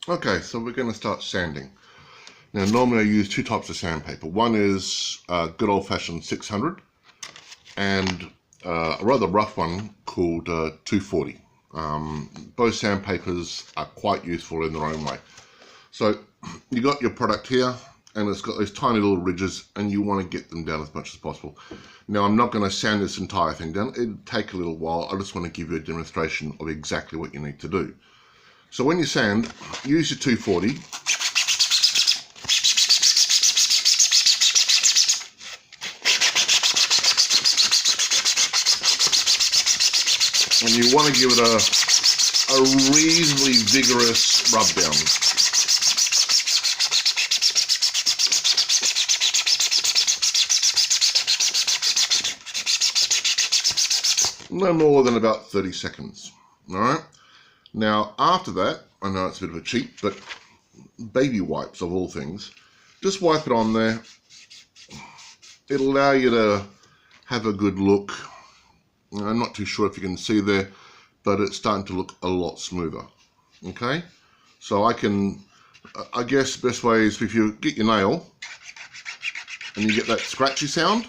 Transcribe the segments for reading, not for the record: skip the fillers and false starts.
Okay, so we're going to start sanding. Now normally I use two types of sandpaper. One is good old-fashioned 600 and a rather rough one called 240. Both sandpapers are quite useful in their own way. So you got your product here and it's got those tiny little ridges and you want to get them down as much as possible. Now I'm not going to sand this entire thing down. It'll take a little while. I just want to give you a demonstration of exactly what you need to do. So when you sand, use your 240. And you want to give it a reasonably vigorous rub down. No more than about 30 seconds. Alright? Now after that, I know it's a bit of a cheat, but baby wipes of all things, just wipe it on there. It'll allow you to have a good look. I'm not too sure if you can see there, but it's starting to look a lot smoother. Okay, so I guess the best way is if you get your nail and you get that scratchy sound,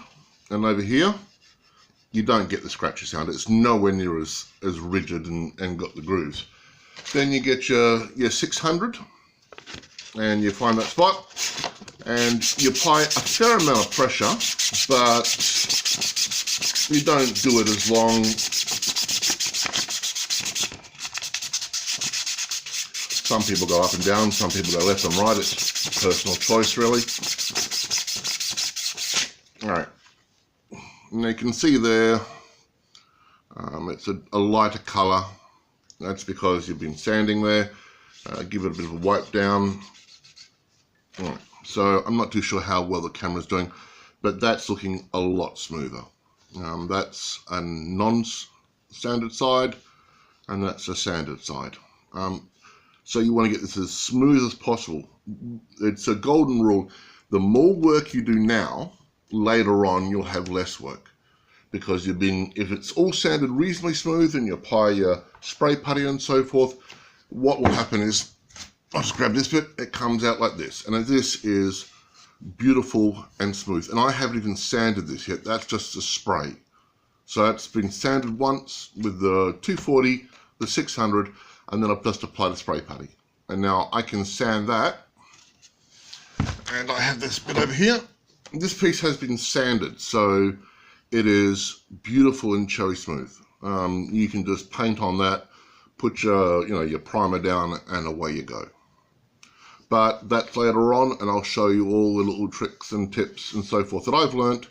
and over here you don't get the scratchy sound. It's nowhere near as rigid and got the grooves. Then you get your 600 and you find that spot and you apply a fair amount of pressure, but you don't do it as long. Some people go up and down, some people go left and right. It's personal choice, really. Alright, now you can see there, it's a lighter colour. That's because you've been sanding there. Give it a bit of a wipe down. Alright, so I'm not too sure how well the camera's doing, but that's looking a lot smoother. That's a non-sanded side, and that's a sanded side. So you want to get this as smooth as possible. It's a golden rule. The more work you do now, later on you'll have less work. Because if it's all sanded reasonably smooth and you apply your spray putty and so forth, what will happen is, I'll just grab this bit, it comes out like this. And this is beautiful and smooth. And I haven't even sanded this yet, that's just a spray. So that's been sanded once with the 240, the 600, and then I've just applied a spray putty. And now I can sand that. And I have this bit over here. This piece has been sanded, so it is beautiful and cherry smooth. You can just paint on that, put your primer down, and away you go. But that's later on, and I'll show you all the little tricks and tips and so forth that I've learnt,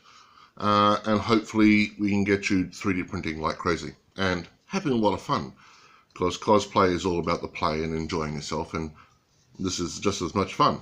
and hopefully we can get you 3D printing like crazy and having a lot of fun, because cosplay is all about the play and enjoying yourself, and this is just as much fun.